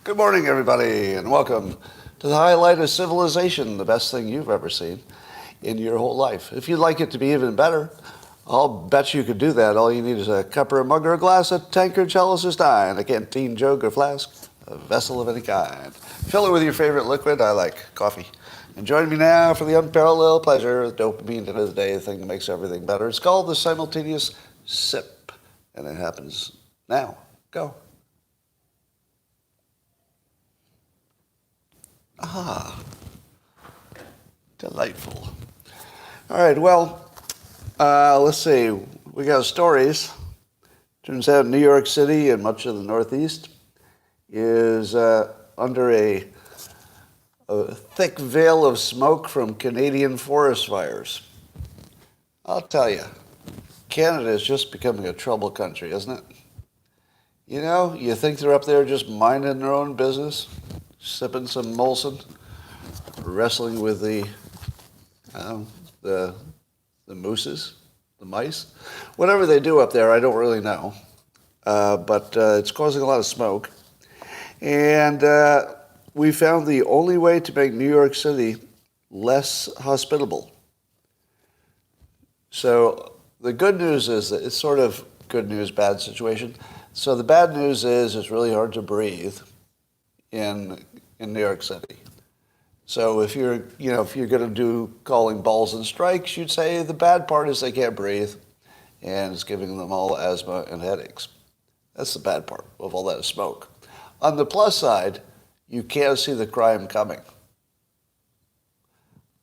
Good morning, everybody, and welcome to the highlight of civilization, the best thing you've ever seen in your whole life. If you'd like it to be even better, I'll bet you could do that. All you need is a cup or a mug or a glass, a tankard, chalice or stein, a canteen, jug or flask, a vessel of any kind. Fill it with your favorite liquid. I like coffee. And join me now for the unparalleled pleasure of dopamine end of the day, the thing that makes everything better. It's called the simultaneous sip, and it happens now. Go. Ah, delightful. All right, well, let's see. We got stories. Turns out New York City and much of the Northeast is under a thick veil of smoke from Canadian forest fires. I'll tell you, Canada is just becoming a trouble country, isn't it? You know, you think they're up there just minding their own business, sipping some Molson, wrestling with the mooses, the mice, whatever they do up there. I don't really know, but it's causing a lot of smoke, and we found the only way to make New York City less hospitable. So the good news is that it's sort of good news, bad situation. So the bad news is it's really hard to breathe in New York City. So if you're going to do calling balls and strikes, you'd say the bad part is they can't breathe, and it's giving them all asthma and headaches. That's the bad part of all that smoke. On the plus side, you can't see the crime coming.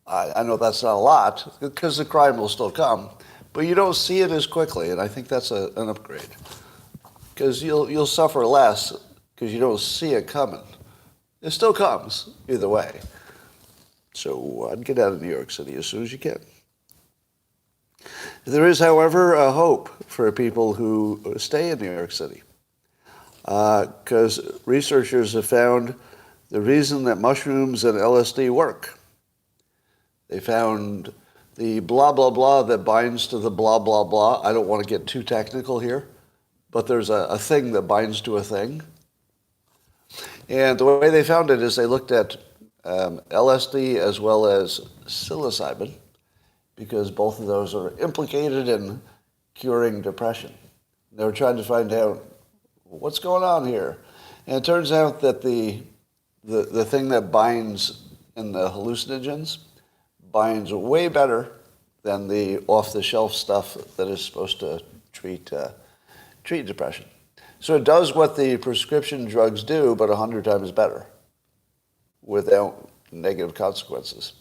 I know that's not a lot, because the crime will still come, but you don't see it as quickly, and I think that's an upgrade. Because you'll suffer less because you don't see it coming. It still comes, either way. So I'd get out of New York City as soon as you can. There is, however, a hope for people who stay in New York City. Because researchers have found the reason that mushrooms and LSD work. They found the blah, blah, blah that binds to the blah, blah, blah. I don't want to get too technical here, but there's a thing that binds to a thing. And the way they found it is they looked at LSD as well as psilocybin, because both of those are implicated in curing depression. They were trying to find out what's going on here. And it turns out that the thing that binds in the hallucinogens binds way better than the off-the-shelf stuff that is supposed to treat depression. So it does what the prescription drugs do, but 100 times better, without negative consequences.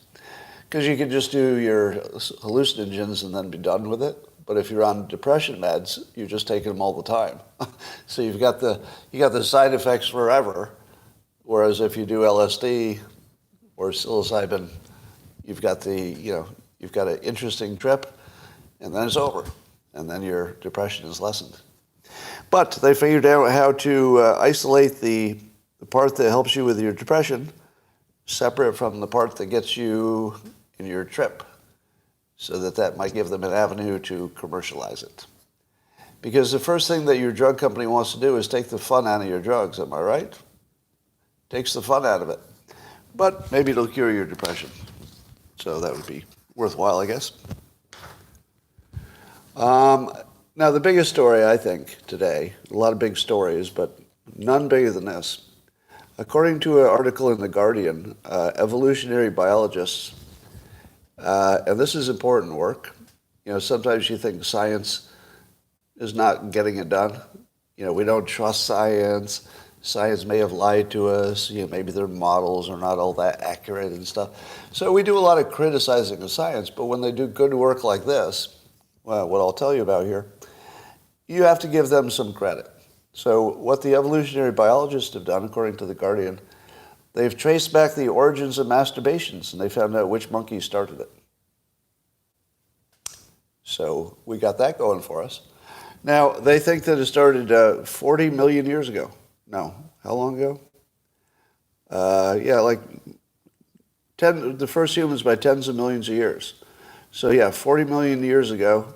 Because you can just do your hallucinogens and then be done with it. But if you're on depression meds, you're just taking them all the time. So you got the side effects forever. Whereas if you do LSD or psilocybin, you've got an interesting trip, and then it's over, and then your depression is lessened. But they figured out how to isolate the part that helps you with your depression separate from the part that gets you in your trip, so that might give them an avenue to commercialize it. Because the first thing that your drug company wants to do is take the fun out of your drugs, am I right? Takes the fun out of it. But maybe it'll cure your depression. So that would be worthwhile, I guess. Now, the biggest story, I think, today, a lot of big stories, but none bigger than this. According to an article in The Guardian, evolutionary biologists, and this is important work. Sometimes you think science is not getting it done. We don't trust science. Science may have lied to us. Maybe their models are not all that accurate and stuff. So we do a lot of criticizing of science, but when they do good work like this, well, what I'll tell you about here, you have to give them some credit. So what the evolutionary biologists have done, according to The Guardian, they've traced back the origins of masturbations, and they found out which monkey started it. So we got that going for us. Now, they think that it started 40 million years ago. No, how long ago? The first humans by tens of millions of years. So 40 million years ago,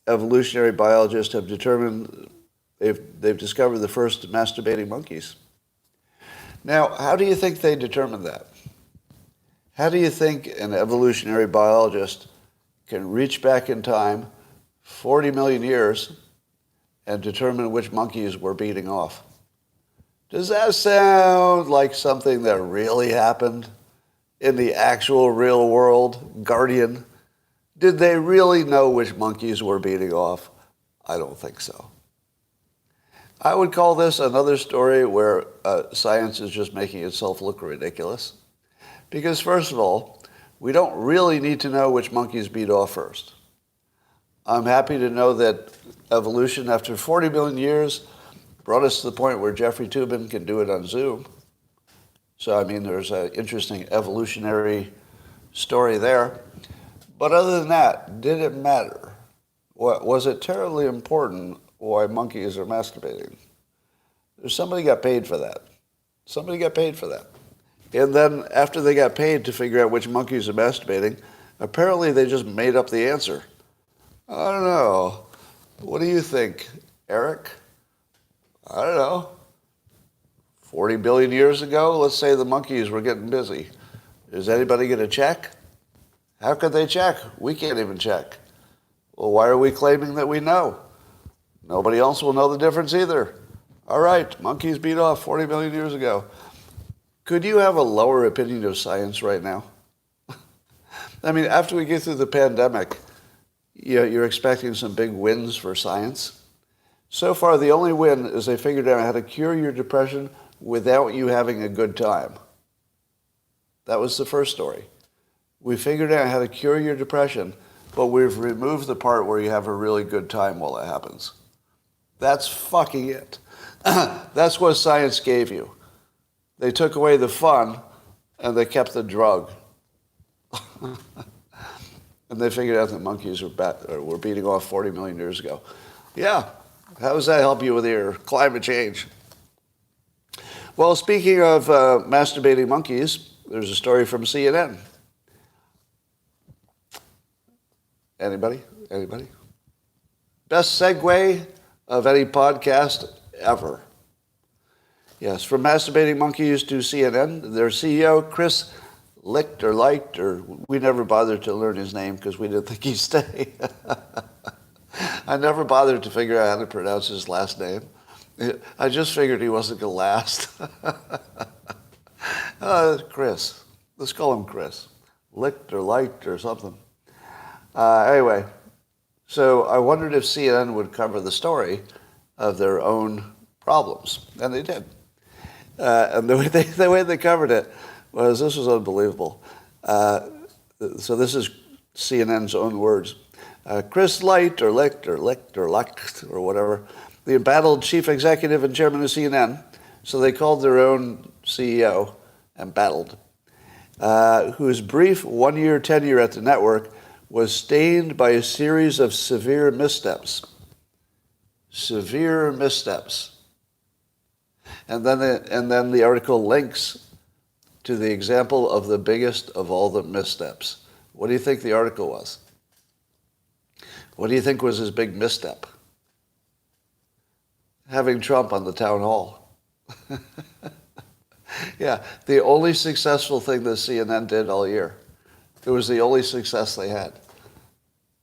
evolutionary biologists have determined They've discovered the first masturbating monkeys. Now, how do you think they determined that? How do you think an evolutionary biologist can reach back in time 40 million years and determine which monkeys were beating off? Does that sound like something that really happened in the actual real world? Guardian, did they really know which monkeys were beating off? I don't think so. I would call this another story where science is just making itself look ridiculous. Because first of all, we don't really need to know which monkeys beat off first. I'm happy to know that evolution, after 40 million years, brought us to the point where Jeffrey Toobin can do it on Zoom. So, I mean, there's an interesting evolutionary story there. But other than that, did it matter? Was it terribly important why monkeys are masturbating? Somebody got paid for that. Somebody got paid for that. And then after they got paid to figure out which monkeys are masturbating, apparently they just made up the answer. I don't know. What do you think, Eric? I don't know. 40 billion years ago, let's say the monkeys were getting busy. Is anybody going to check? How could they check? We can't even check. Well, why are we claiming that we know? Nobody else will know the difference either. All right, monkeys beat off 40 million years ago. Could you have a lower opinion of science right now? I mean, after we get through the pandemic, you're expecting some big wins for science. So far, the only win is they figured out how to cure your depression without you having a good time. That was the first story. We figured out how to cure your depression, but we've removed the part where you have a really good time while it happens. That's fucking it. That's what science gave you. They took away the fun, and they kept the drug. And they figured out that monkeys were beating off 40 million years ago. Yeah, how does that help you with your climate change? Well, speaking of masturbating monkeys, there's a story from CNN. Anybody? Anybody? Best segue of any podcast ever. Yes, from masturbating monkeys to CNN, their CEO, Chris Licht, or we never bothered to learn his name because we didn't think he'd stay. I never bothered to figure out how to pronounce his last name. I just figured he wasn't going to last. Chris. Let's call him Chris. Licht or something. Anyway, so I wondered if CNN would cover the story of their own problems, and they did. And the way they covered it was, this was unbelievable. So this is CNN's own words. Chris Licht or whatever, the embattled chief executive and chairman of CNN, so they called their own CEO embattled, whose brief one-year tenure at the network was stained by a series of severe missteps. Severe missteps. And then the article links to the example of the biggest of all the missteps. What do you think the article was? What do you think was his big misstep? Having Trump on the town hall. Yeah, the only successful thing that CNN did all year. It was the only success they had.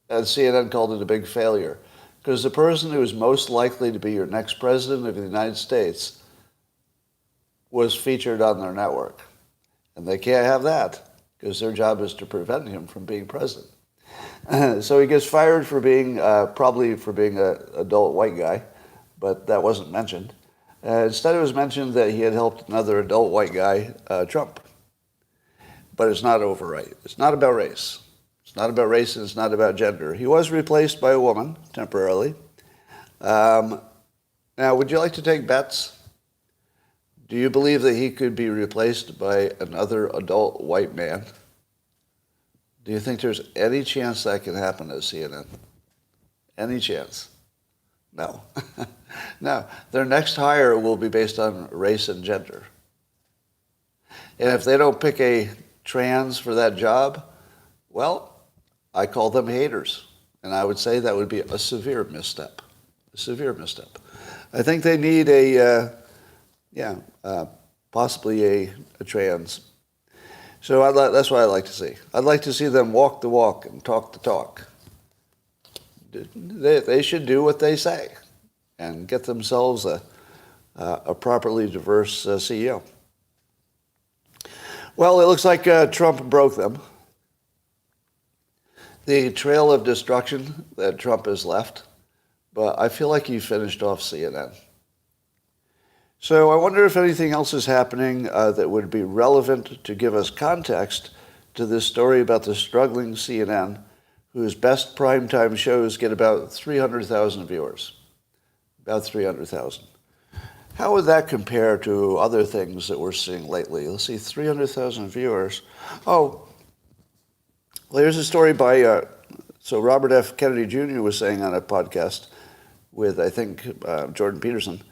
And CNN called it a big failure. Because the person who was most likely to be your next president of the United States was featured on their network. And they can't have that, because their job is to prevent him from being president. So he gets fired for being, probably for being an adult white guy, but that wasn't mentioned. Instead, it was mentioned that he had helped another adult white guy, Trump. But it's not over right. It's not about race. It's not about race, and it's not about gender. He was replaced by a woman temporarily. Now, would you like to take bets? Do you believe that he could be replaced by another adult white man? Do you think there's any chance that can happen at CNN? Any chance? No. No. Their next hire will be based on race and gender. And if they don't pick a trans for that job, well, I call them haters. And I would say that would be a severe misstep. A severe misstep. I think they need possibly a trans. So that's what I'd like to see. I'd like to see them walk the walk and talk the talk. They should do what they say and get themselves a properly diverse CEO. Well, it looks like Trump broke them. The trail of destruction that Trump has left, but I feel like he finished off CNN. So I wonder if anything else is happening that would be relevant to give us context to this story about the struggling CNN, whose best primetime shows get about 300,000 viewers. About 300,000. How would that compare to other things that we're seeing lately? Let's see, 300,000 viewers. Oh, well, here's a story by, so Robert F. Kennedy Jr. was saying on a podcast with, I think, Jordan Peterson,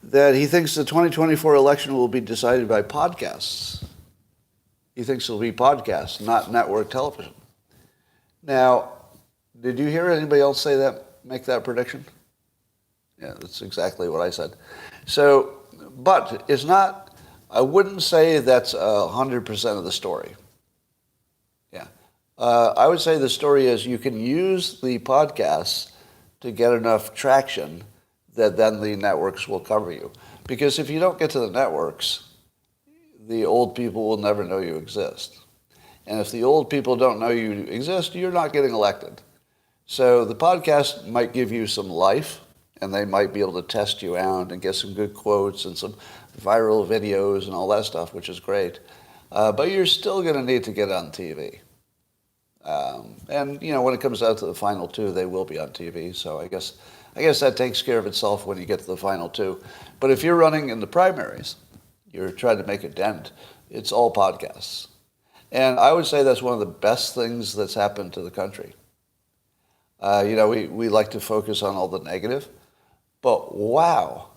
that he thinks the 2024 election will be decided by podcasts. He thinks it'll be podcasts, not network television. Now, did you hear anybody else say that, make that prediction? Yeah, that's exactly what I said. So, but it's not, I wouldn't say that's 100% of the story. Yeah. I would say the story is you can use the podcasts to get enough traction that then the networks will cover you. Because if you don't get to the networks, the old people will never know you exist. And if the old people don't know you exist, you're not getting elected. So the podcast might give you some life, and they might be able to test you out and get some good quotes and some viral videos and all that stuff, which is great. But you're still going to need to get on TV. And, you know, when it comes out to the final two, they will be on TV. So I guess that takes care of itself when you get to the final two. But if you're running in the primaries, you're trying to make a dent, it's all podcasts. And I would say that's one of the best things that's happened to the country. You know, we like to focus on all the negative. But wow,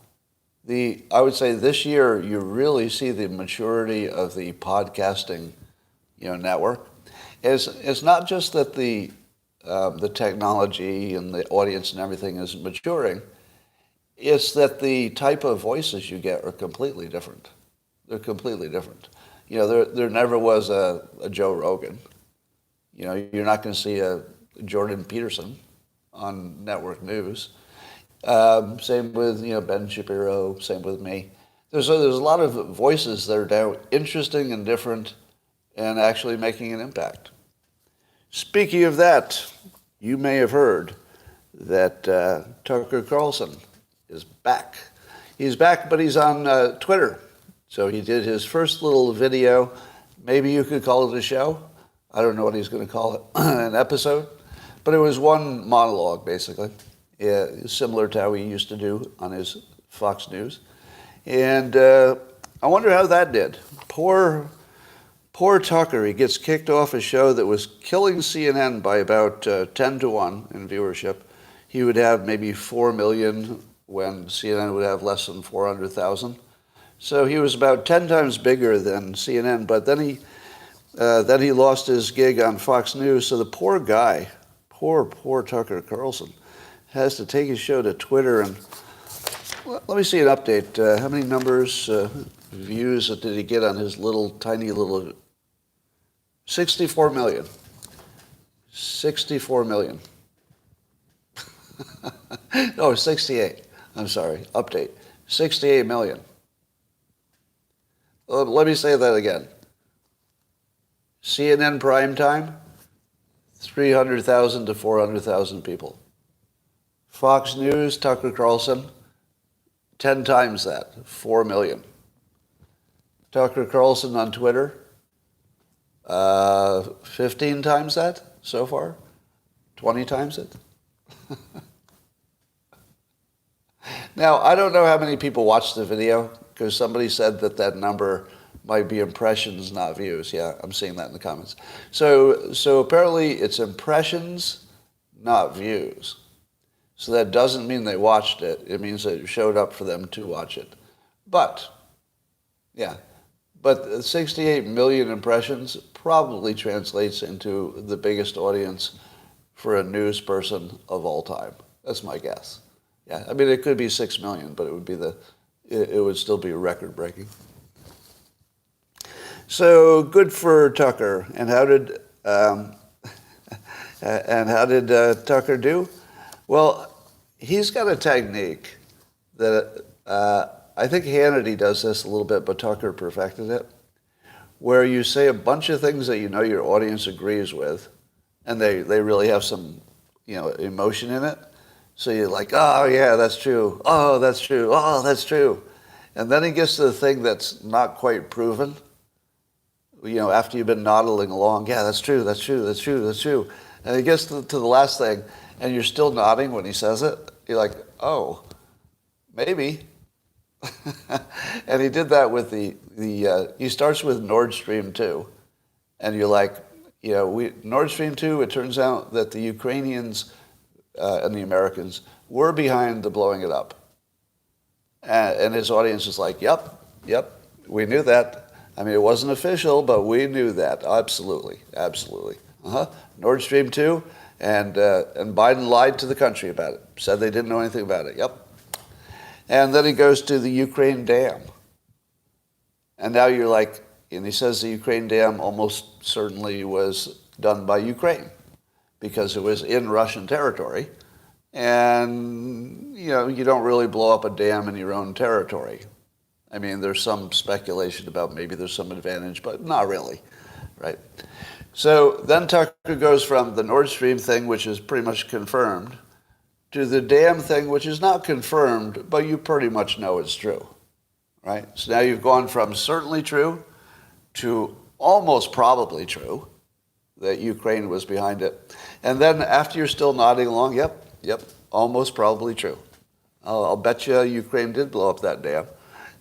I would say this year you really see the maturity of the podcasting, network. It's not just that the technology and the audience and everything is maturing. It's that the type of voices you get are completely different. They're completely different. There never was a Joe Rogan. You're not going to see a Jordan Peterson on network news. Same with Ben Shapiro. Same with me. There's a lot of voices that are now interesting and different, and actually making an impact. Speaking of that, you may have heard that Tucker Carlson is back. He's back, but he's on Twitter. So he did his first little video. Maybe you could call it a show. I don't know what he's going to call it, an episode. But it was one monologue, basically, similar to how he used to do on his Fox News. And I wonder how that did. Poor Tucker. He gets kicked off a show that was killing CNN by about 10-1 in viewership. He would have maybe 4 million when CNN would have less than 400,000. So he was about 10 times bigger than CNN. But then he lost his gig on Fox News. So the poor guy, poor Tucker Carlson, has to take his show to Twitter. And let me see an update. How many views did he get on his tiny little 64 million. 64 million. No, 68. I'm sorry. Update. 68 million. Let me say that again. CNN primetime, 300,000 to 400,000 people. Fox News, Tucker Carlson, 10 times that, 4 million. Tucker Carlson on Twitter, 15 times that so far, 20 times it. Now, I don't know how many people watched the video, because somebody said that number might be impressions, not views. Yeah, I'm seeing that in the comments. So apparently it's impressions, not views. So that doesn't mean they watched it. It means that it showed up for them to watch it. But 68 million impressions probably translates into the biggest audience for a news person of all time. That's my guess. Yeah, I mean, it could be 6 million, but it would still be record breaking. So good for Tucker. And how did Tucker do? Well, he's got a technique that I think Hannity does this a little bit, but Tucker perfected it, where you say a bunch of things that you know your audience agrees with, and they really have some, emotion in it. So you're like, oh, yeah, that's true. Oh, that's true. Oh, that's true. And then he gets to the thing that's not quite proven. After you've been nodding along, yeah, that's true, that's true, that's true, that's true. And he gets to the last thing, and you're still nodding when he says it. You're like, oh, maybe. And he did that with he starts with Nord Stream 2. And you're like, Nord Stream 2, it turns out that the Ukrainians and the Americans were behind the blowing it up. And his audience is like, yep, we knew that. I mean, it wasn't official, but we knew that. Absolutely. Nord Stream 2, and Biden lied to the country about it. Said they didn't know anything about it. Yep. And then he goes to the Ukraine dam. And now you're like, and he says the Ukraine dam almost certainly was done by Ukraine because it was in Russian territory. And, you don't really blow up a dam in your own territory. I mean, there's some speculation about maybe there's some advantage, but not really, right? So then Tucker goes from the Nord Stream thing, which is pretty much confirmed, to the dam thing, which is not confirmed, but you pretty much know it's true, right? So now you've gone from certainly true to almost probably true that Ukraine was behind it. And then after you're still nodding along, yep, almost probably true. I'll bet you Ukraine did blow up that dam.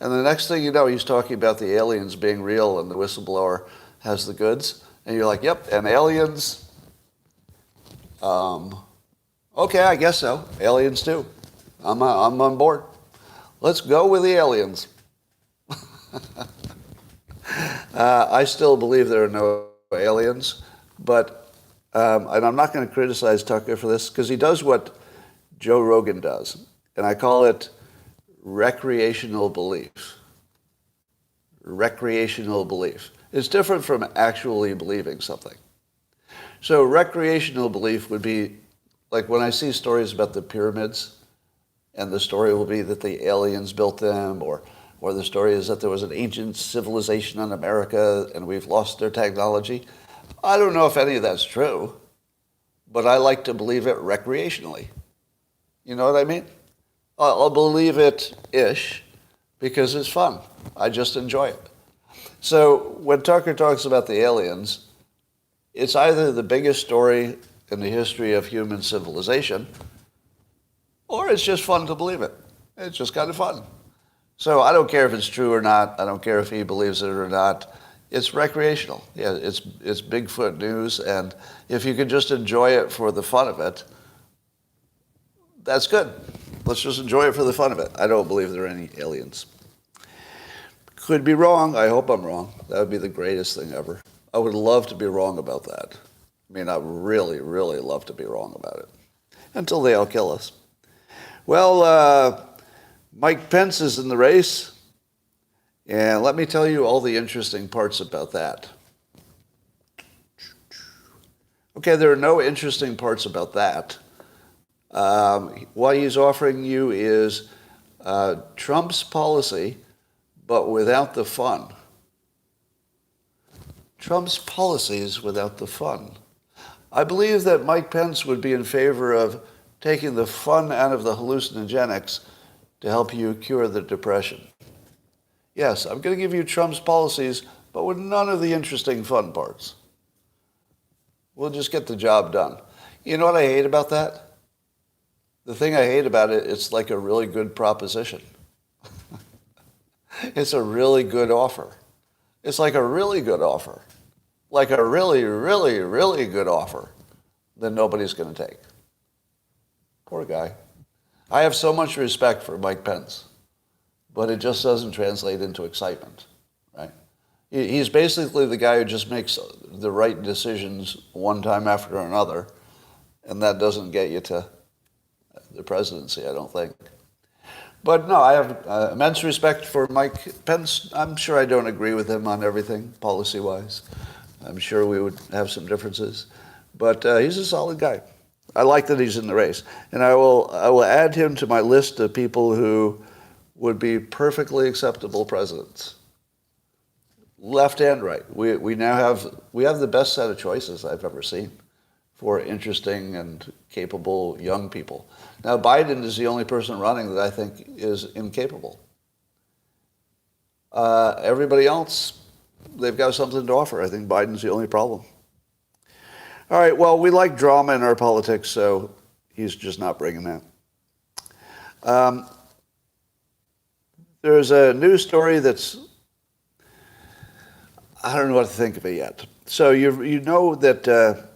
And the next thing you know, he's talking about the aliens being real and the whistleblower has the goods. And you're like, yep, and aliens, okay, I guess so. Aliens too. I'm on board. Let's go with the aliens. I still believe there are no aliens, but and I'm not going to criticize Tucker for this because he does what Joe Rogan does, and I call it recreational belief. Recreational belief. It's different from actually believing something. So recreational belief would be like when I see stories about the pyramids, and the story will be that the aliens built them, or the story is that there was an ancient civilization in America and we've lost their technology. I don't know if any of that's true, but I like to believe it recreationally. You know what I mean? I'll believe it-ish because it's fun. I just enjoy it. So when Tucker talks about the aliens, it's either the biggest story in the history of human civilization, or it's just fun to believe it. It's just kind of fun. So I don't care if it's true or not. I don't care if he believes it or not. It's recreational. Yeah, it's Bigfoot news, and if you can just enjoy it for the fun of it, that's good. Let's just enjoy it for the fun of it. I don't believe there are any aliens. Could be wrong. I hope I'm wrong. That would be the greatest thing ever. I would love to be wrong about that. I mean, I really, really love to be wrong about it. Until they all kill us. Well, Mike Pence is in the race. And let me tell you all the interesting parts about that. Okay, there are no interesting parts about that. What he's offering you is Trump's policy, but without the fun. Trump's policies without the fun. I believe that Mike Pence would be in favor of taking the fun out of the hallucinogenics to help you cure the depression. Yes, I'm going to give you Trump's policies, but with none of the interesting fun parts. We'll just get the job done. You know what I hate about that? The thing I hate about it, it's like a really good proposition. It's a really good offer. It's like a really good offer. Like a really, really, really good offer that nobody's going to take. Poor guy. I have so much respect for Mike Pence, but it just doesn't translate into excitement, right? He's basically the guy who just makes the right decisions one time after another, and that doesn't get you to the presidency, I don't think. But no, I have immense respect for Mike Pence. I'm sure I don't agree with him on everything, policy-wise. I'm sure we would have some differences. But he's a solid guy. I like that he's in the race. And I will add him to my list of people who would be perfectly acceptable presidents. Left and right. We now have the best set of choices I've ever seen for interesting and capable young people. Now, Biden is the only person running that I think is incapable. Everybody else, they've got something to offer. I think Biden's the only problem. All right, well, we like drama in our politics, so he's just not bringing that. There's a news story that's, I don't know what to think of it yet. So you know that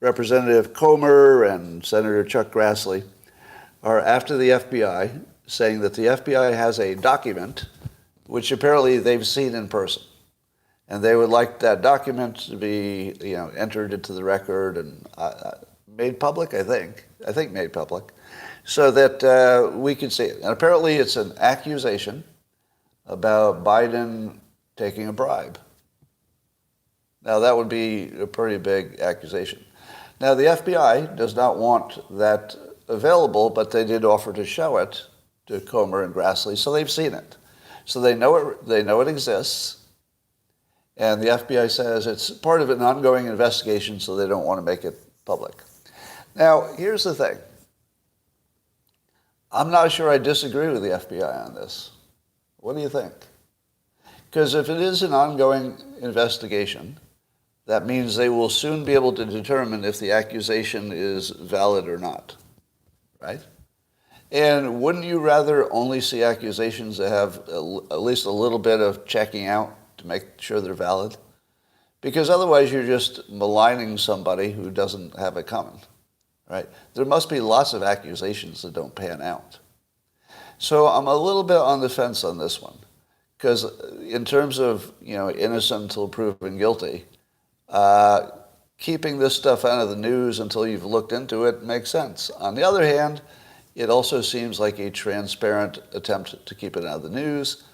Representative Comer and Senator Chuck Grassley are after the FBI, saying that the FBI has a document which apparently they've seen in person. And they would like that document to be, entered into the record and made public, I think made public, so that we can see it. And apparently it's an accusation about Biden taking a bribe. Now, that would be a pretty big accusation. Now, the FBI does not want that available, but they did offer to show it to Comer and Grassley, so they've seen it. So they know it exists, and the FBI says it's part of an ongoing investigation, so they don't want to make it public. Now, here's the thing. I'm not sure I disagree with the FBI on this. What do you think? Because if it is an ongoing investigation, that means they will soon be able to determine if the accusation is valid or not, right? And wouldn't you rather only see accusations that have at least a little bit of checking out to make sure they're valid? Because otherwise you're just maligning somebody who doesn't have it coming, right? There must be lots of accusations that don't pan out. So I'm a little bit on the fence on this one, because in terms of, innocent until proven guilty, keeping this stuff out of the news until you've looked into it makes sense. On the other hand, it also seems like a transparent attempt to keep it out of the news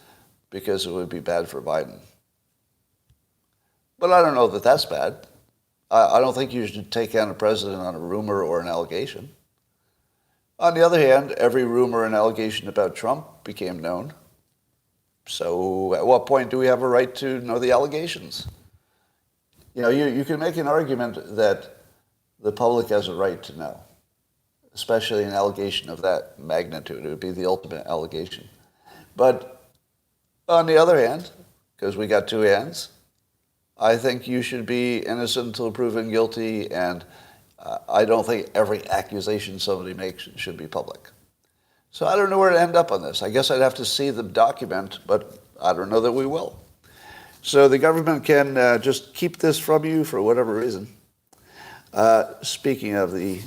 because it would be bad for Biden. But I don't know that that's bad. I don't think you should take down a president on a rumor or an allegation. On the other hand, every rumor and allegation about Trump became known. So at what point do we have a right to know the allegations? You can make an argument that the public has a right to know, especially an allegation of that magnitude. It would be the ultimate allegation. But on the other hand, because we got two hands, I think you should be innocent until proven guilty, and I don't think every accusation somebody makes should be public. So I don't know where to end up on this. I guess I'd have to see the document, but I don't know that we will. So the government can just keep this from you for whatever reason. Speaking of the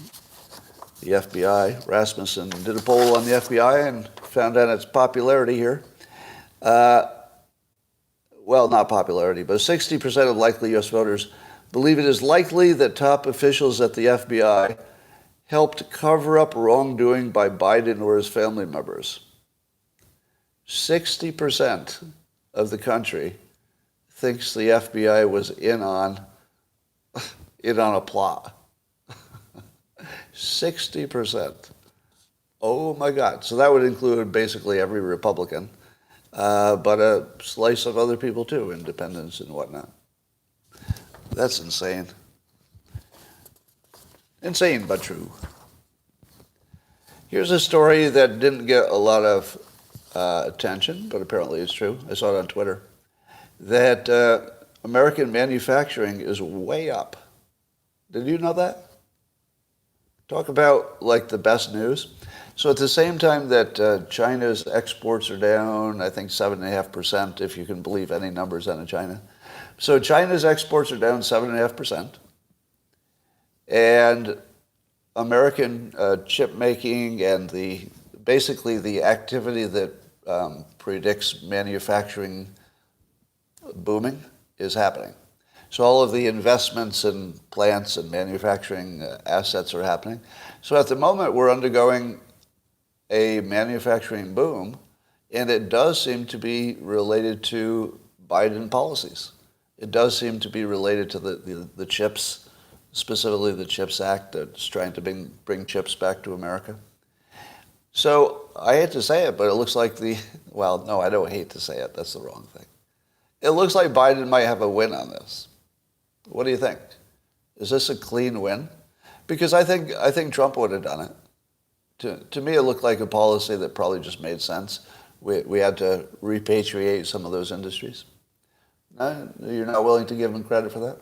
FBI, Rasmussen did a poll on the FBI and found out its popularity here. Well, not popularity, but 60% of likely U.S. voters believe it is likely that top officials at the FBI helped cover up wrongdoing by Biden or his family members. 60% of the country thinks the FBI was in on a plot. 60%. Oh my God. So that would include basically every Republican, but a slice of other people too, independents and whatnot. That's insane. Insane, but true. Here's a story that didn't get a lot of attention, but apparently it's true. I saw it on Twitter. That American manufacturing is way up. Did you know that? Talk about like the best news. So at the same time that China's exports are down, I think 7.5%, if you can believe any numbers out of China. So China's exports are down 7.5%. And American chip making and basically the activity that predicts manufacturing booming is happening. So all of the investments in plants and manufacturing assets are happening. So at the moment, we're undergoing a manufacturing boom, and it does seem to be related to Biden policies. It does seem to be related to the CHIPS, specifically the CHIPS Act that's trying to bring chips back to America. So I hate to say it, but it looks like well, no, I don't hate to say it. That's the wrong thing. It looks like Biden might have a win on this. What do you think? Is this a clean win? Because I think Trump would have done it. To me, it looked like a policy that probably just made sense. We had to repatriate some of those industries. No, you're not willing to give him credit for that?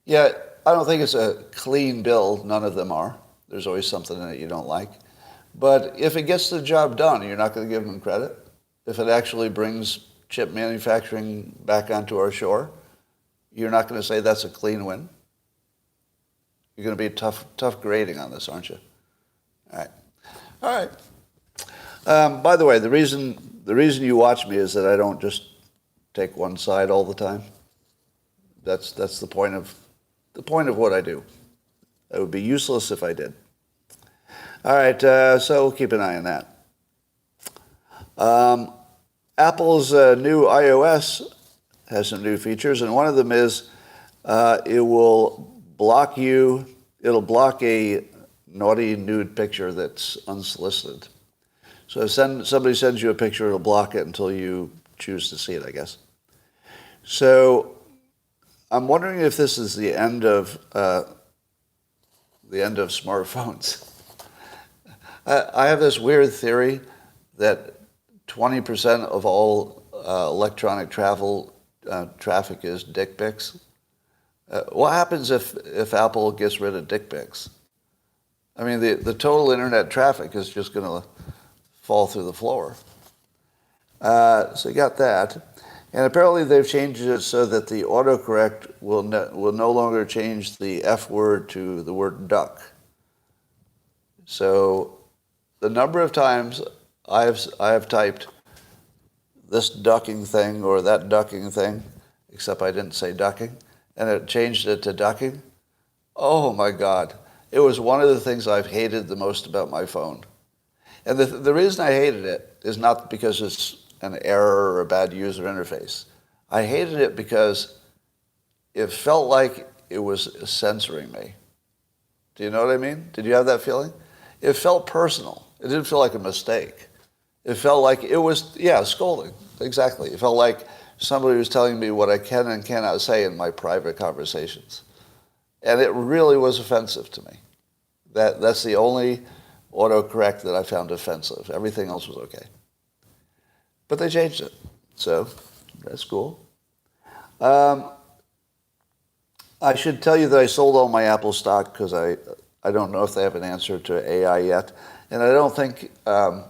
Yeah, I don't think it's a clean bill. None of them are. There's always something in it you don't like. But if it gets the job done, you're not going to give him credit? If it actually brings chip manufacturing back onto our shore, you're not going to say that's a clean win? You're going to be tough grading on this, aren't you? All right. By the way, the reason you watch me is that I don't just take one side all the time. That's the point of what I do. It would be useless if I did. All right, so we'll keep an eye on that. Apple's new iOS has some new features, and one of them is it'll block a naughty nude picture that's unsolicited. So if somebody sends you a picture, it'll block it until you choose to see it, I guess. So I'm wondering if this is the end of smartphones. I have this weird theory that 20% of all electronic traffic is dick pics. What happens if Apple gets rid of dick pics? I mean, the total internet traffic is just going to fall through the floor. So you got that. And apparently they've changed it so that the autocorrect will no longer change the F word to the word duck. So the number of times I have typed this ducking thing or that ducking thing, except I didn't say ducking, and it changed it to ducking. Oh my God. It was one of the things I've hated the most about my phone. And the reason I hated it is not because it's an error or a bad user interface. I hated it because it felt like it was censoring me. Do you know what I mean? Did you have that feeling? It felt personal. It didn't feel like a mistake. It felt like it was, scolding. Exactly. It felt like somebody was telling me what I can and cannot say in my private conversations. And it really was offensive to me. That's the only autocorrect that I found offensive. Everything else was okay. But they changed it. So that's cool. I should tell you that I sold all my Apple stock because I don't know if they have an answer to AI yet. And I don't think the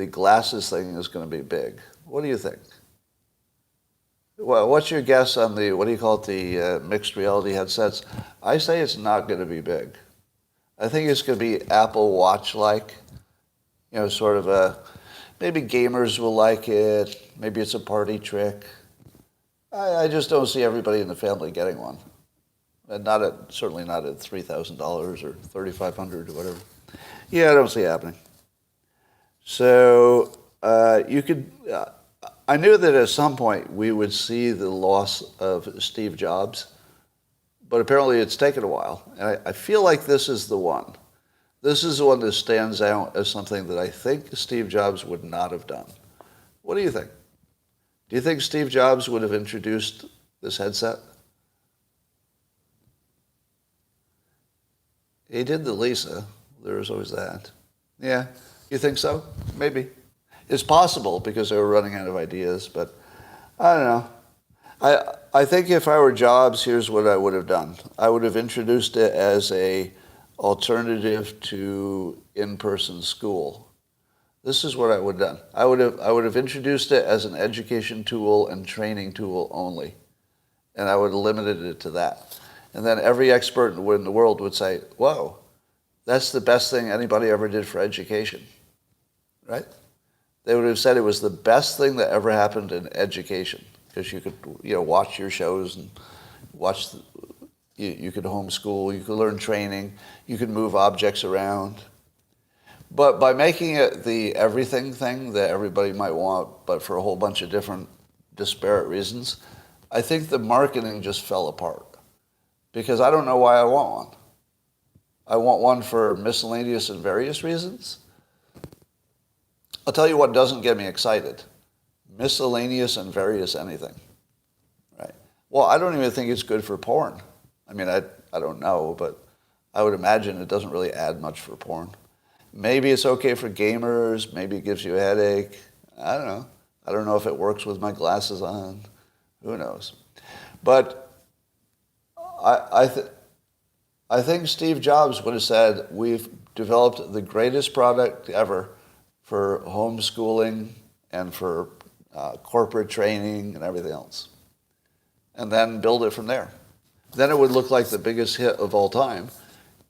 glasses thing is going to be big. What do you think? Well, what's your guess on the mixed reality headsets? I say it's not going to be big. I think it's going to be Apple Watch-like, sort of maybe gamers will like it. Maybe it's a party trick. I just don't see everybody in the family getting one. And certainly not at $3,000 or $3,500 or whatever. Yeah, I don't see it happening. So I knew that at some point we would see the loss of Steve Jobs, but apparently it's taken a while. And I feel like this is the one. This is the one that stands out as something that I think Steve Jobs would not have done. What do you think? Do you think Steve Jobs would have introduced this headset? He did the Lisa. There was always that. Yeah. You think so? Maybe. It's possible because they were running out of ideas, but I don't know. I think if I were Jobs, here's what I would have done. I would have introduced it as a alternative to in-person school. This is what I would have done. I would have introduced it as an education tool and training tool only, and I would have limited it to that. And then every expert in the world would say, "Whoa, that's the best thing anybody ever did for education," right? They would have said it was the best thing that ever happened in education because you could, watch your shows and watch You could homeschool, you could learn training, you could move objects around. But by making it the everything thing that everybody might want, but for a whole bunch of different disparate reasons, I think the marketing just fell apart. Because I don't know why I want one. I want one for miscellaneous and various reasons. I'll tell you what doesn't get me excited. Miscellaneous and various anything. Right? Well, I don't even think it's good for porn. I mean, I don't know, but I would imagine it doesn't really add much for porn. Maybe it's okay for gamers. Maybe it gives you a headache. I don't know. I don't know if it works with my glasses on. Who knows? But I think Steve Jobs would have said, we've developed the greatest product ever for homeschooling and for corporate training and everything else. And then build it from there. Then it would look like the biggest hit of all time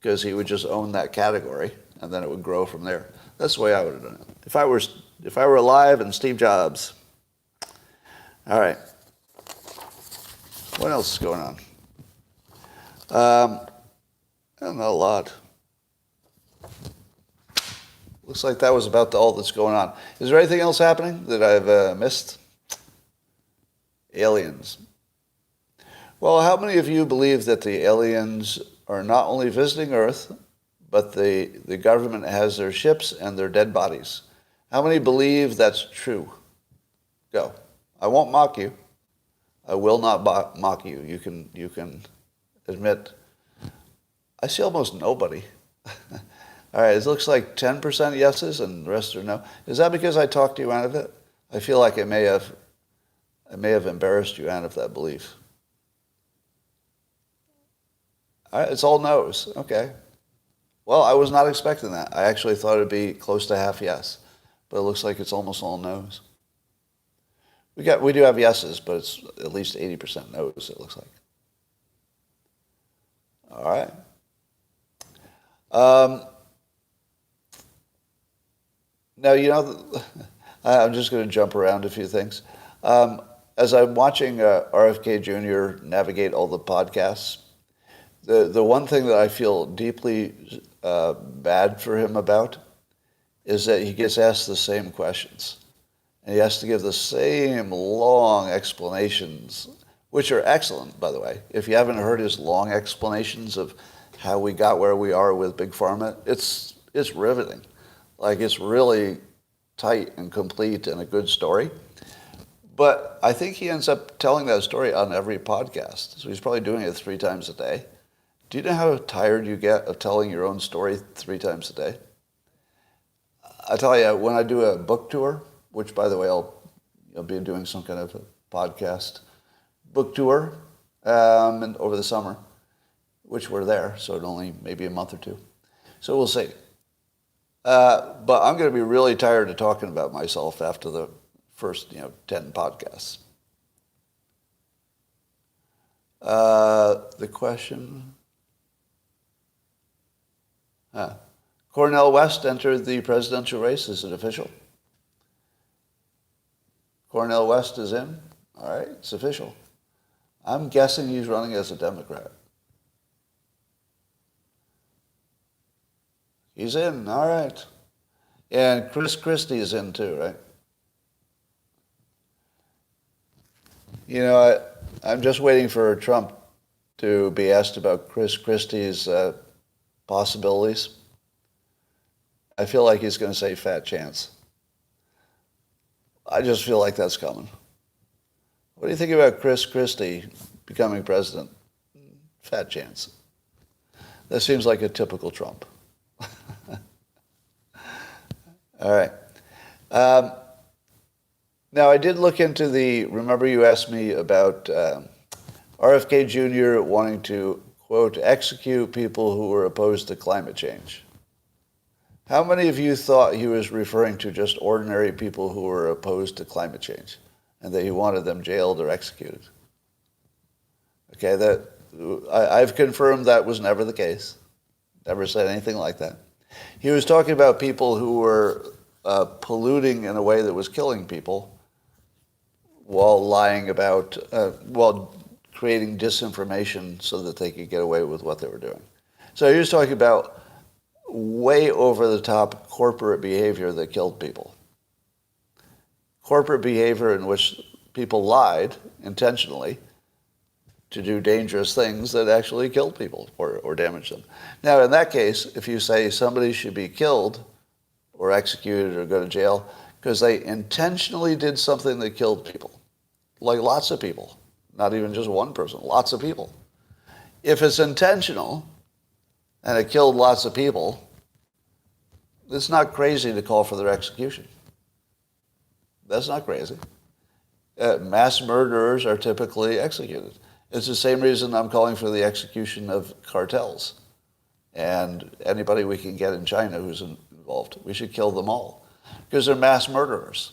because he would just own that category, and then it would grow from there. That's the way I would have done it. If I were alive and Steve Jobs. All right. What else is going on? Not a lot. Looks like that was about all that's going on. Is there anything else happening that I've missed? Aliens. Well, how many of you believe that the aliens are not only visiting Earth, but the government has their ships and their dead bodies? How many believe that's true? Go. I won't mock you. I will not mock you. You can admit. I see almost nobody. All right, it looks like 10% yeses and the rest are no. Is that because I talked you out of it? I feel like I may have embarrassed you out of that belief. All right, it's all no's. Okay. Well, I was not expecting that. I actually thought it'd be close to half yes, but it looks like it's almost all no's. We do have yeses, but it's at least 80% no's, it looks like. All right. Now, I'm just going to jump around a few things. As I'm watching RFK Jr. navigate all the podcasts, the one thing that I feel deeply bad for him about is that he gets asked the same questions. And he has to give the same long explanations, which are excellent, by the way. If you haven't heard his long explanations of how we got where we are with Big Pharma, it's riveting. Like, it's really tight and complete and a good story. But I think he ends up telling that story on every podcast. So he's probably doing it 3 times a day. Do you know how tired you get of telling your own story 3 times a day? I tell you, when I do a book tour, which, by the way, I'll be doing some kind of a podcast book tour and over the summer, which we're there, so it only maybe a month or 2. So we'll see. But I'm going to be really tired of talking about myself after the first 10 podcasts. The question... Cornel West entered the presidential race. Is it official? Cornel West is in? All right, it's official. I'm guessing he's running as a Democrat. He's in, all right. And Chris Christie is in too, right? I'm just waiting for Trump to be asked about Chris Christie's possibilities. I feel like he's going to say fat chance. I just feel like that's coming. What do you think about Chris Christie becoming president? Fat chance. That seems like a typical Trump. All right. Now, I did look into remember you asked me about RFK Jr. wanting to, quote, execute people who were opposed to climate change. How many of you thought he was referring to just ordinary people who were opposed to climate change and that he wanted them jailed or executed? Okay, I've confirmed that was never the case. Never said anything like that. He was talking about people who were polluting in a way that was killing people while lying about, creating disinformation so that they could get away with what they were doing. So he was talking about way over-the-top corporate behavior that killed people. Corporate behavior in which people lied intentionally to do dangerous things that actually killed people or damaged them. Now, in that case, if you say somebody should be killed or executed or go to jail because they intentionally did something that killed people, like lots of people, not even just one person, lots of people. If it's intentional and it killed lots of people, it's not crazy to call for their execution. That's not crazy. Mass murderers are typically executed. It's the same reason I'm calling for the execution of cartels and anybody we can get in China who's involved. We should kill them all because they're mass murderers.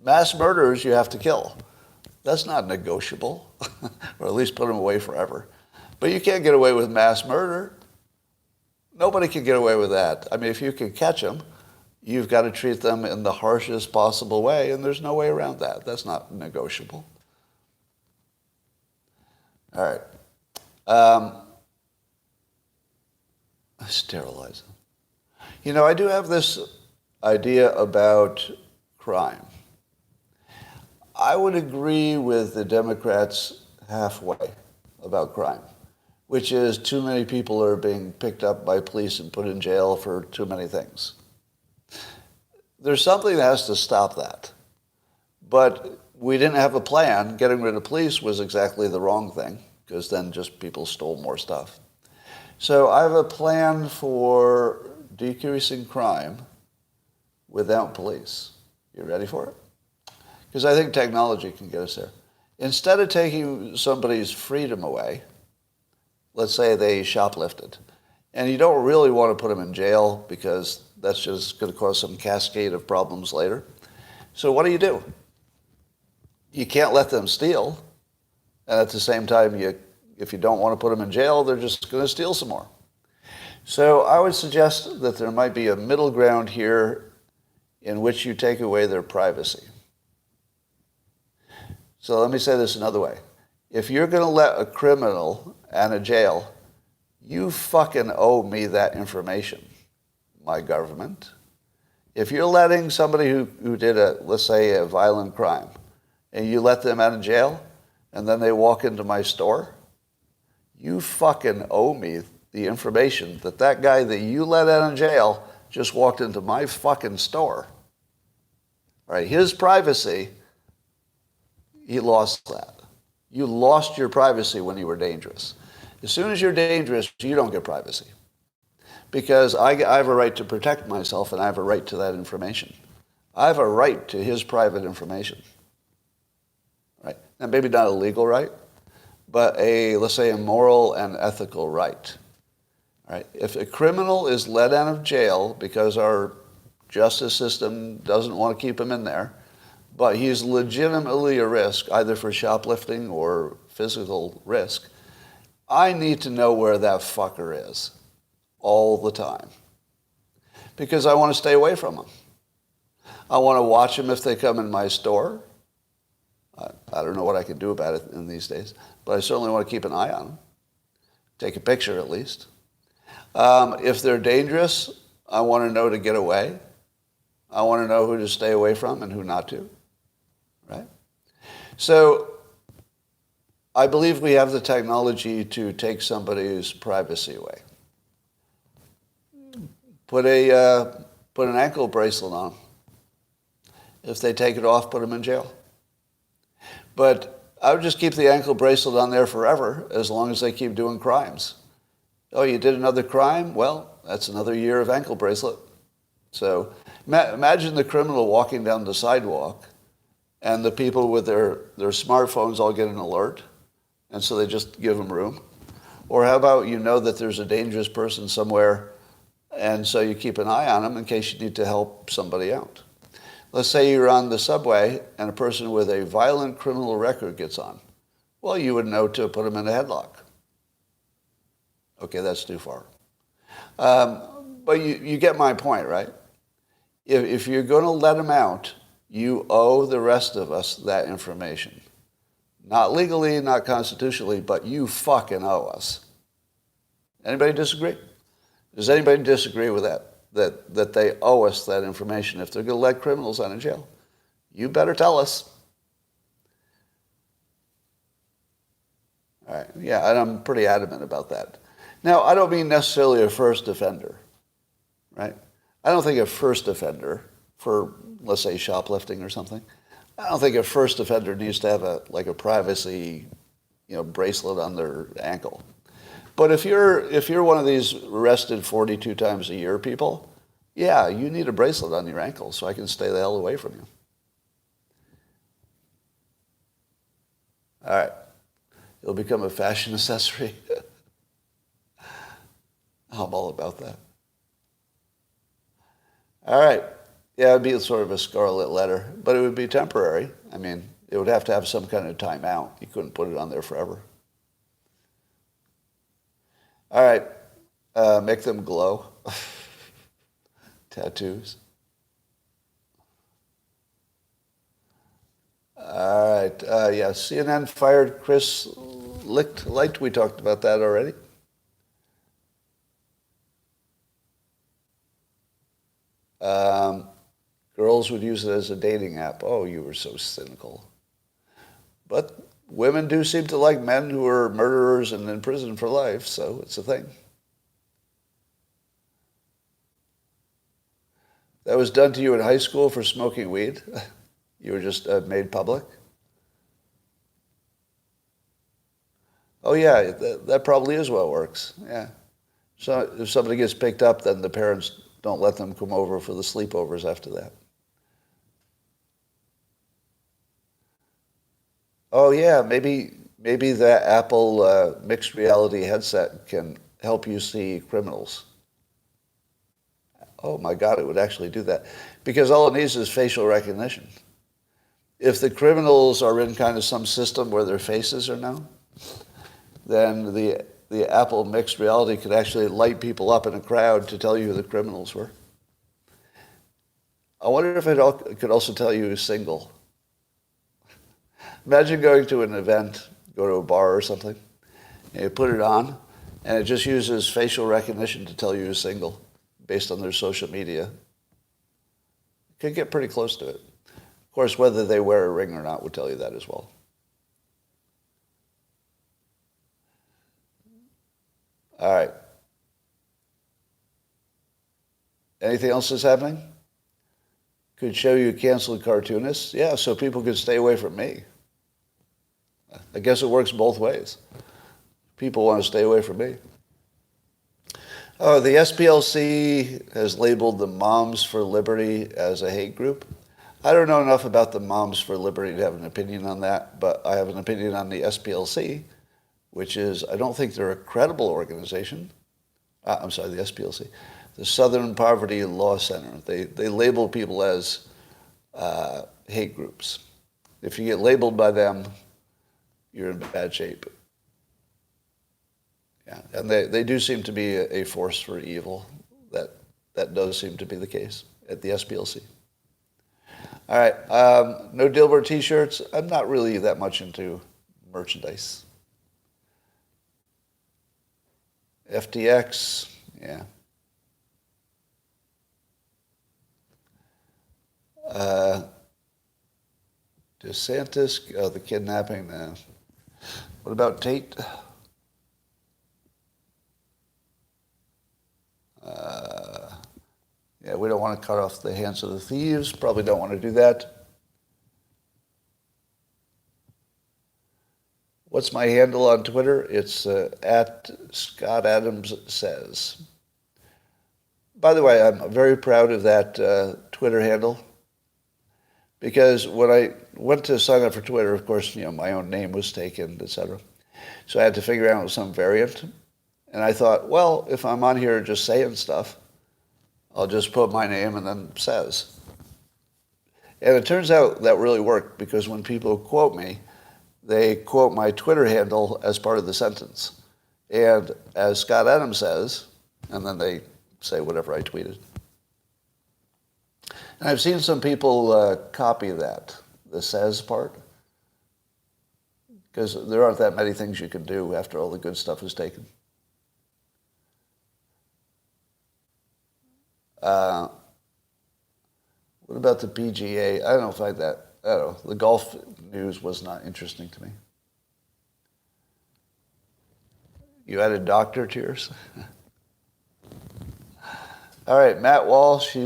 Mass murderers you have to kill. That's not negotiable, or at least put them away forever. But you can't get away with mass murder. Nobody can get away with that. I mean, if you can catch them, you've got to treat them in the harshest possible way, and there's no way around that. That's not negotiable. All right. Sterilize them. You know, I do have this idea about crime. I would agree with the Democrats halfway about crime, which is too many people are being picked up by police and put in jail for too many things. There's something that has to stop that. But we didn't have a plan. Getting rid of police was exactly the wrong thing, because then just people stole more stuff. So I have a plan for decreasing crime without police. You ready for it? Because I think technology can get us there. Instead of taking somebody's freedom away, let's say they shoplifted, and you don't really want to put them in jail because that's just going to cause some cascade of problems later. So what do? You can't let them steal, and at the same time, if you don't want to put them in jail, they're just going to steal some more. So I would suggest that there might be a middle ground here in which you take away their privacy. So let me say this another way. If you're going to let a criminal and a jail, you fucking owe me that information, my government. If you're letting somebody who did let's say a violent crime, and you let them out of jail, and then they walk into my store, you fucking owe me the information that guy that you let out of jail just walked into my fucking store. All right, his privacy, he lost that. You lost your privacy when you were dangerous. As soon as you're dangerous, you don't get privacy. Because I have a right to protect myself, and I have a right to that information. I have a right to his private information. Right? Now, maybe not a legal right, but let's say a moral and ethical right. Right? If a criminal is let out of jail because our justice system doesn't want to keep him in there, but he's legitimately a risk, either for shoplifting or physical risk, I need to know where that fucker is all the time. Because I want to stay away from them. I want to watch them if they come in my store. I don't know what I can do about it in these days, but I certainly want to keep an eye on them. Take a picture at least. If they're dangerous, I want to know to get away. I want to know who to stay away from and who not to. Right? So I believe we have the technology to take somebody's privacy away. Put an ankle bracelet on. If they take it off, put them in jail. But I would just keep the ankle bracelet on there forever as long as they keep doing crimes. Oh, you did another crime? Well, that's another year of ankle bracelet. So imagine the criminal walking down the sidewalk and the people with their smartphones all get an alert, and so they just give them room. Or how about you know that there's a dangerous person somewhere, and so you keep an eye on them in case you need to help somebody out. Let's say you're on the subway and a person with a violent criminal record gets on. Well, you would know to put them in a headlock. Okay, that's too far. But you get my point, right? If you're going to let them out, you owe the rest of us that information. Not legally, not constitutionally, but you fucking owe us. Anybody disagree? Does anybody disagree with that? That they owe us that information if they're going to let criminals out of jail? You better tell us. All right. Yeah, and I'm pretty adamant about that. Now, I don't mean necessarily a first offender, right? I don't think a first offender for, let's say, shoplifting or something, I don't think a first offender needs to have a privacy, bracelet on their ankle. But if you're one of these arrested 42 times a year people, yeah, you need a bracelet on your ankle so I can stay the hell away from you. All right. It'll become a fashion accessory. I'm all about that. All right. Yeah, it'd be sort of a scarlet letter, but it would be temporary. I mean, it would have to have some kind of timeout. You couldn't put it on there forever. All right. Make them glow. Tattoos. All right. Yeah, CNN fired Chris Licht. We talked about that already. Girls would use it as a dating app. Oh, you were so cynical. But women do seem to like men who are murderers and in prison for life, so it's a thing. That was done to you in high school for smoking weed? You were just made public? Oh, yeah, that probably is what works, yeah. So if somebody gets picked up, then the parents don't let them come over for the sleepovers after that. Oh, yeah, maybe that Apple mixed reality headset can help you see criminals. Oh, my God, it would actually do that. Because all it needs is facial recognition. If the criminals are in kind of some system where their faces are known, then the Apple mixed reality could actually light people up in a crowd to tell you who the criminals were. I wonder if it could also tell you who's single. Imagine going to an event, go to a bar or something, and you put it on, and it just uses facial recognition to tell you who's single based on their social media. It could get pretty close to it. Of course, whether they wear a ring or not would tell you that as well. All right. Anything else that's happening? Could show you canceled cartoonists. Yeah, so people could stay away from me. I guess it works both ways. People want to stay away from me. Oh, the SPLC has labeled the Moms for Liberty as a hate group. I don't know enough about the Moms for Liberty to have an opinion on that, but I have an opinion on the SPLC, which is, I don't think they're a credible organization. I'm sorry, the SPLC. The Southern Poverty Law Center. They label people as hate groups. If you get labeled by them, you're in bad shape. Yeah, and they do seem to be a force for evil. That does seem to be the case at the SPLC. All right, no Dilbert t-shirts. I'm not really that much into merchandise. FTX, yeah. DeSantis, the kidnapping. What about Tate? Yeah, we don't want to cut off the hands of the thieves. Probably don't want to do that. What's my handle on Twitter? It's at Scott Adams Says. By the way, I'm very proud of that Twitter handle because when I went to sign up for Twitter, of course, my own name was taken, etc. So I had to figure out some variant. And I thought, well, if I'm on here just saying stuff, I'll just put my name and then says. And it turns out that really worked because when people quote me, they quote my Twitter handle as part of the sentence. And as Scott Adams says, and then they say whatever I tweeted. And I've seen some people copy that, the says part. because there aren't that many things you can do after all the good stuff is taken. What about the PGA? I don't find that. I don't know. The golf news was not interesting to me. You added doctor to yours? All right, Matt Walsh.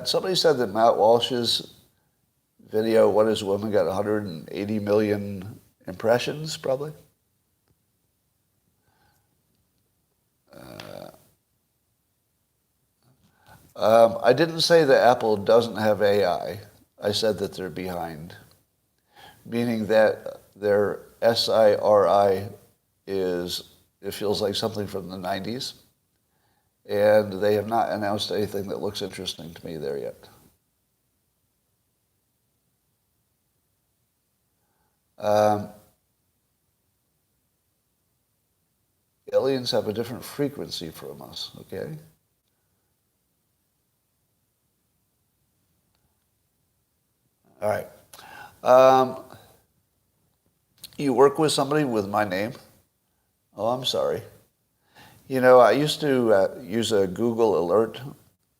Somebody said that Matt Walsh's video, What is a Woman, got 180 million impressions, probably. I didn't say that Apple doesn't have AI. I said that they're behind, meaning that their SIRI it feels like something from the 90s, and they have not announced anything that looks interesting to me there yet. Aliens have a different frequency from us, okay? All right. You work with somebody with my name? Oh, I'm sorry. You know, I used to use a Google alert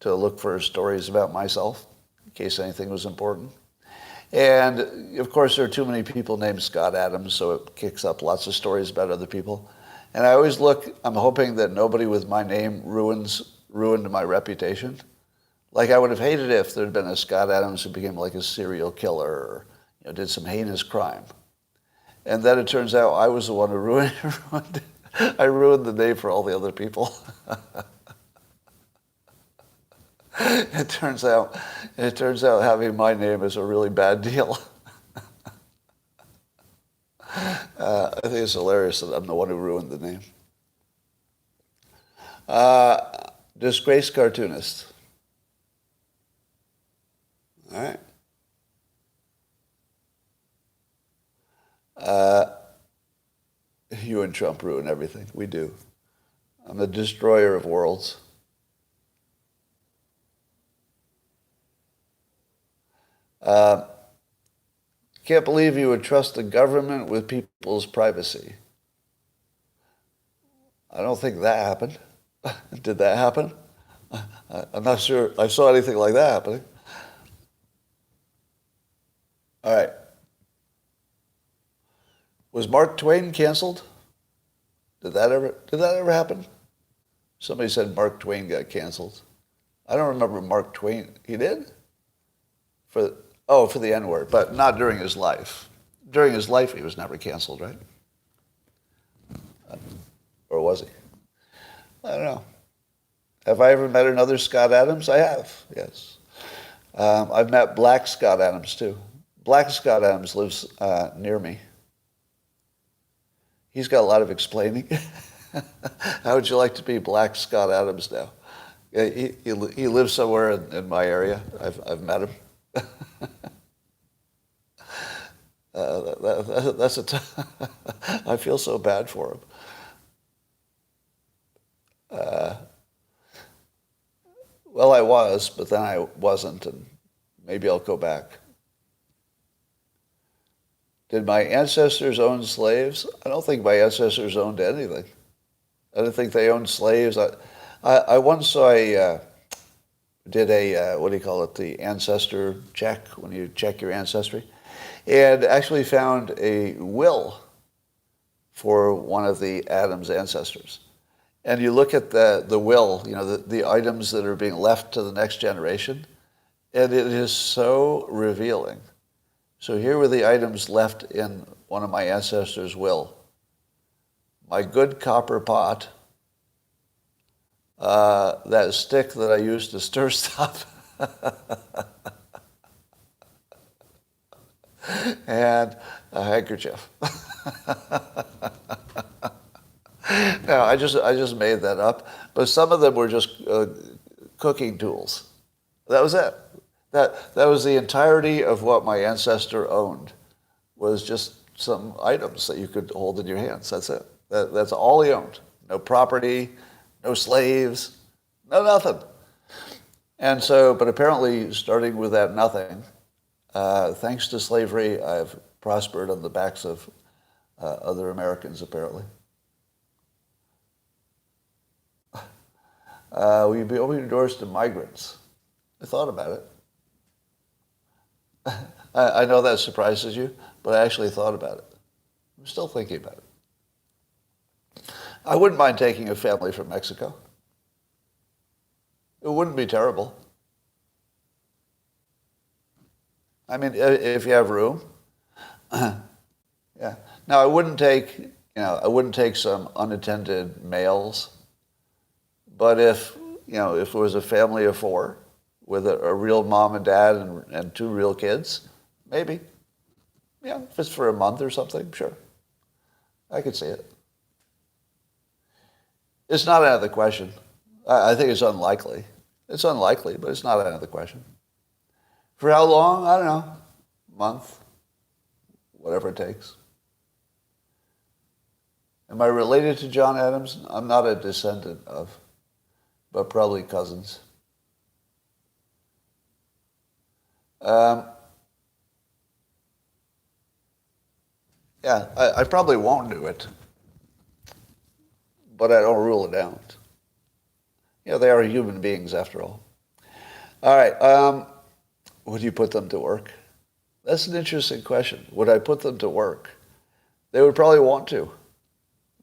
to look for stories about myself in case anything was important. And, of course, there are too many people named Scott Adams, so it kicks up lots of stories about other people. And I always look, I'm hoping that nobody with my name ruined my reputation. Like, I would have hated it if there had been a Scott Adams who became like a serial killer or did some heinous crime. And then it turns out I was the one who ruined it. I ruined the name for all the other people. It turns out having my name is a really bad deal. I think it's hilarious that I'm the one who ruined the name. Disgraced cartoonist. All right. You and Trump ruin everything. We do. I'm the destroyer of worlds. Can't believe you would trust the government with people's privacy. I don't think that happened. Did that happen? I'm not sure I saw anything like that happening. All right. Was Mark Twain canceled? Did that ever happen? Somebody said Mark Twain got canceled. I don't remember Mark Twain. He did? For the N-word, but not during his life. During his life, he was never canceled, right? Or was he? I don't know. Have I ever met another Scott Adams? I have, yes. I've met Black Scott Adams, too. Black Scott Adams lives near me. He's got a lot of explaining. How would you like to be Black Scott Adams now? He lives somewhere in my area. I've met him. I feel so bad for him. Well, I was, but then I wasn't, and maybe I'll go back. Did my ancestors own slaves? I don't think my ancestors owned anything. I don't think they owned slaves. I once saw did a, what do you call it, the ancestor check, when you check your ancestry, and actually found a will for one of the Adams ancestors. And you look at the will, the items that are being left to the next generation, and it is so revealing. So here were the items left in one of my ancestors' will. My good copper pot, that stick that I used to stir stuff, and a handkerchief. No, I just made that up, but some of them were just cooking tools. That was it. That was the entirety of what my ancestor owned, was just some items that you could hold in your hands. That's it. That's all he owned. No property, no slaves, no nothing. And so, but apparently, starting with that nothing, thanks to slavery, I've prospered on the backs of other Americans, apparently. Will you be opening your doors to migrants? I thought about it. I know that surprises you, but I actually thought about it. I'm still thinking about it. I wouldn't mind taking a family from Mexico. It wouldn't be terrible. I mean, if you have room. Yeah. Now, I wouldn't take some unattended males. But if it was a family of 4 with a real mom and dad and 2 real kids, maybe. Yeah, if it's for a month or something, sure. I could see it. It's not out of the question. I think it's unlikely. It's unlikely, but it's not out of the question. For how long? I don't know. Month. Whatever it takes. Am I related to John Adams? I'm not a descendant of, but probably cousins. Yeah, I probably won't do it, but I don't rule it out. They are human beings after all. All right, would you put them to work? That's an interesting question. Would I put them to work? They would probably want to.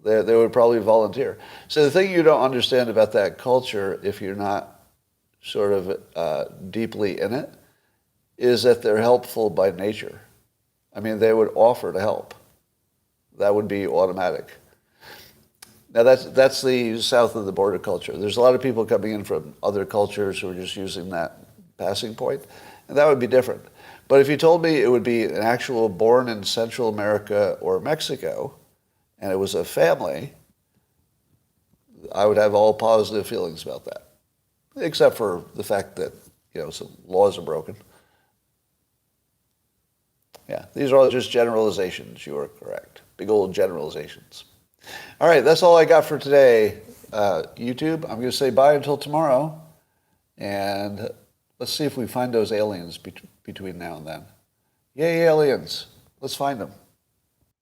They would probably volunteer. So the thing you don't understand about that culture, if you're not sort of deeply in it, is that they're helpful by nature. I mean, they would offer to help. That would be automatic. Now, that's the south of the border culture. There's a lot of people coming in from other cultures who are just using that passing point, and that would be different. But if you told me it would be an actual born in Central America or Mexico, and it was a family, I would have all positive feelings about that, except for the fact that, some laws are broken. Yeah, these are all just generalizations. You are correct. Big old generalizations. All right, that's all I got for today, YouTube. I'm going to say bye until tomorrow, and let's see if we find those aliens between now and then. Yay, aliens. Let's find them.